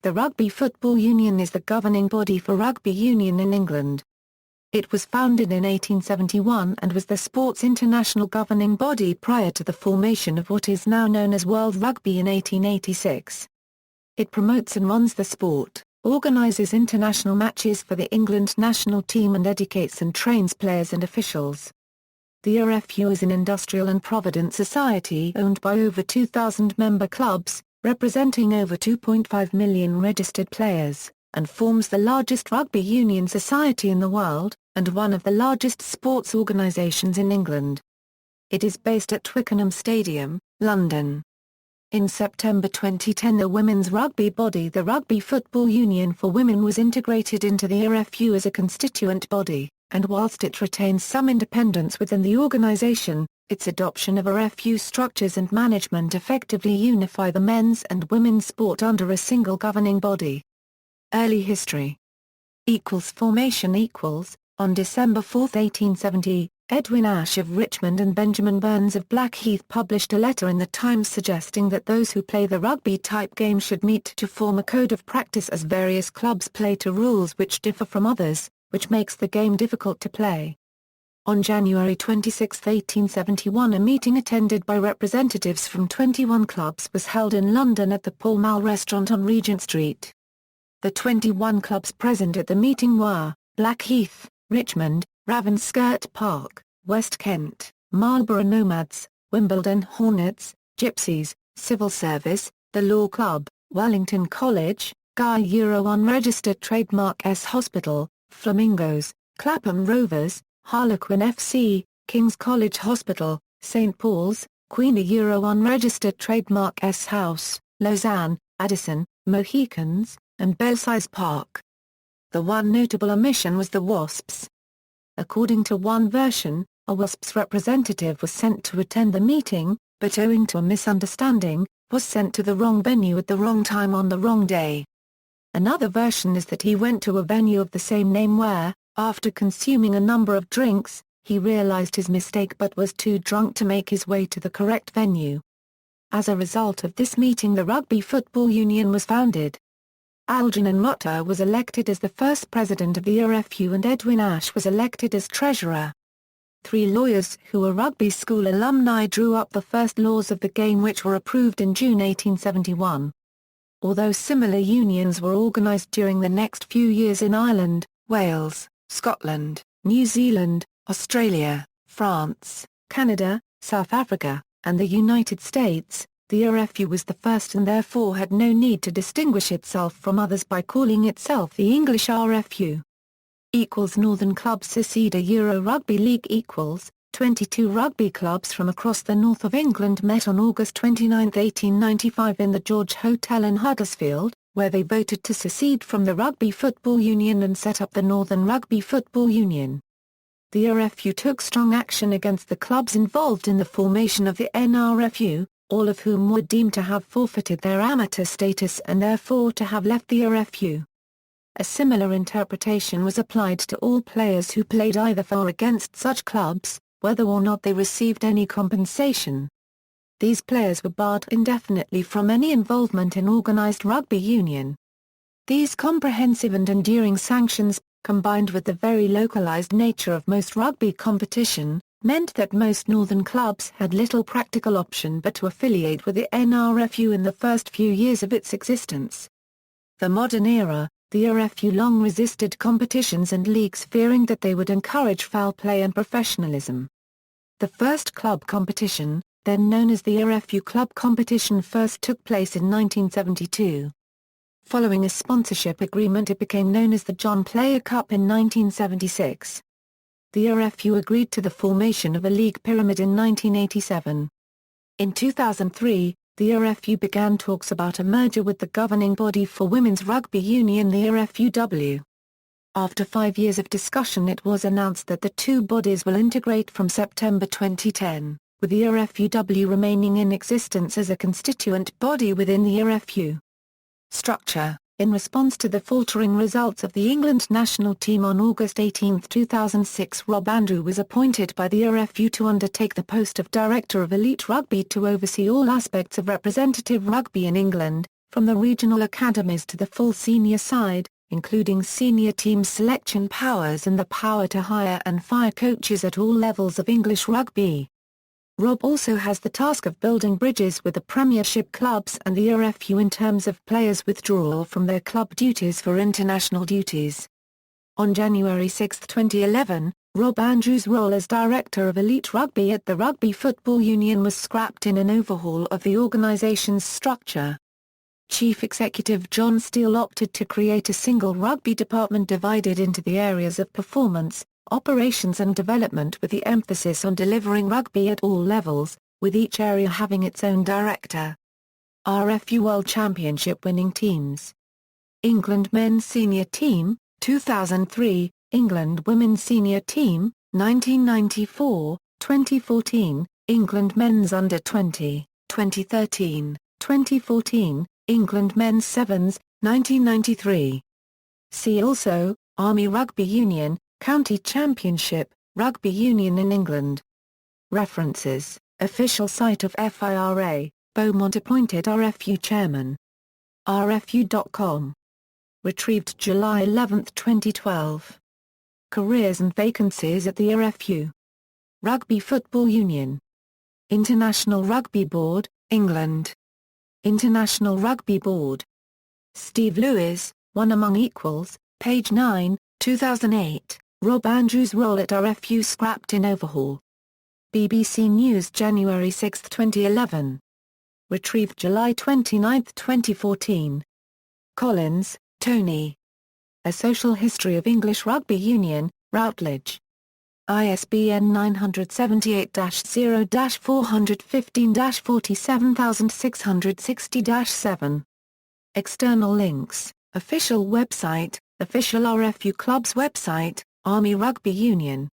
The Rugby Football Union is the governing body for rugby union in England. It was founded in 1871 and was the sport's international governing body prior to the formation of what is now known as World Rugby in 1886. It promotes and runs the sport, organises international matches for the England national team and educates and trains players and officials. The RFU is an industrial and provident society owned by over 2,000 member clubs, representing over 2.5 million registered players, and forms the largest rugby union society in the world, and one of the largest sports organisations in England. It is based at Twickenham Stadium, London. In September 2010 the women's rugby body the Rugby Football Union for Women was integrated into the RFU as a constituent body, and whilst it retains some independence within the organisation, its adoption of RFU structures and management effectively unify the men's and women's sport under a single governing body. Early history. Formation. On December 4, 1870, Edwin Ashe of Richmond and Benjamin Burns of Blackheath published a letter in the Times suggesting that those who play the rugby-type game should meet to form a code of practice as various clubs play to rules which differ from others, which makes the game difficult to play. On January 26, 1871 a meeting attended by representatives from 21 clubs was held in London at the Pall Mall restaurant on Regent Street. The 21 clubs present at the meeting were, Blackheath, Richmond, Ravenscourt Park, West Kent, Marlborough Nomads, Wimbledon Hornets, Gypsies, Civil Service, the Law Club, Wellington College, Guy Unregistered Trademark S Hospital, Flamingos, Clapham Rovers, Harlequin FC, King's College Hospital, St Paul's, Queen Unregistered Trademark S House, Lausanne, Addison, Mohicans, and Belsize Park. The one notable omission was the Wasps. According to one version, a Wasps representative was sent to attend the meeting, but owing to a misunderstanding, was sent to the wrong venue at the wrong time on the wrong day. Another version is that he went to a venue of the same name where, after consuming a number of drinks, he realized his mistake but was too drunk to make his way to the correct venue. As a result of this meeting the Rugby Football Union was founded. Algernon Rutter was elected as the first president of the RFU and Edwin Ashe was elected as treasurer. 3 lawyers who were rugby school alumni drew up the first laws of the game which were approved in June 1871. Although similar unions were organised during the next few years in Ireland, Wales, Scotland, New Zealand, Australia, France, Canada, South Africa, and the United States, the RFU was the first and therefore had no need to distinguish itself from others by calling itself the English RFU. Northern clubs secede a Euro Rugby League 22 rugby clubs from across the north of England met on August 29, 1895 in the George Hotel in Huddersfield, where they voted to secede from the Rugby Football Union and set up the Northern Rugby Football Union. The RFU took strong action against the clubs involved in the formation of the NRFU, all of whom were deemed to have forfeited their amateur status and therefore to have left the RFU. A similar interpretation was applied to all players who played either for or against such clubs, whether or not they received any compensation. These players were barred indefinitely from any involvement in organised rugby union. These comprehensive and enduring sanctions, combined with the very localised nature of most rugby competition, meant that most northern clubs had little practical option but to affiliate with the NRFU in the first few years of its existence. The modern era, the RFU long resisted competitions and leagues fearing that they would encourage foul play and professionalism. The first club competition, then known as the RFU Club Competition, first took place in 1972. Following a sponsorship agreement it became known as the John Player Cup in 1976. The RFU agreed to the formation of a league pyramid in 1987. In 2003, the RFU began talks about a merger with the governing body for women's rugby union, the RFUW. After 5 years of discussion it was announced that the two bodies will integrate from September 2010, with the RFUW remaining in existence as a constituent body within the RFU. Structure. In response to the faltering results of the England national team on August 18, 2006, Rob Andrew was appointed by the RFU to undertake the post of Director of Elite Rugby to oversee all aspects of representative rugby in England, From the regional academies to the full senior side, including senior team selection powers and the power to hire and fire coaches at all levels of English rugby. ROB also has the task of building bridges with the Premiership clubs and the RFU in terms of players' withdrawal from their club duties for international duties. On January 6, 2011, Rob Andrews' role as Director of Elite Rugby at the Rugby Football Union was scrapped in an overhaul of the organisation's structure. Chief Executive John Steele opted to create a single rugby department divided into the areas of performance, operations and development with the emphasis on delivering rugby at all levels, with each area having its own director. RFU World Championship winning teams. England Men's Senior Team, 2003, England Women's Senior Team, 1994, 2014, England Men's Under-20, 2013, 2014, England Men's Sevens, 1993. See also, Army Rugby Union, County Championship, Rugby Union in England. References, official site of FIRA, Beaumont appointed RFU chairman. RFU.com. Retrieved July 11, 2012. Careers and vacancies at the RFU. Rugby Football Union. International Rugby Board, England. International Rugby Board. Steve Lewis, One Among Equals, page 9, 2008. Rob Andrews' role at RFU scrapped in overhaul. BBC News January 6, 2011. Retrieved July 29, 2014. Collins, Tony. A Social History of English Rugby Union, Routledge. ISBN 978-0-415-47660-7. External links, official website, official RFU Club's website, Army Rugby Union.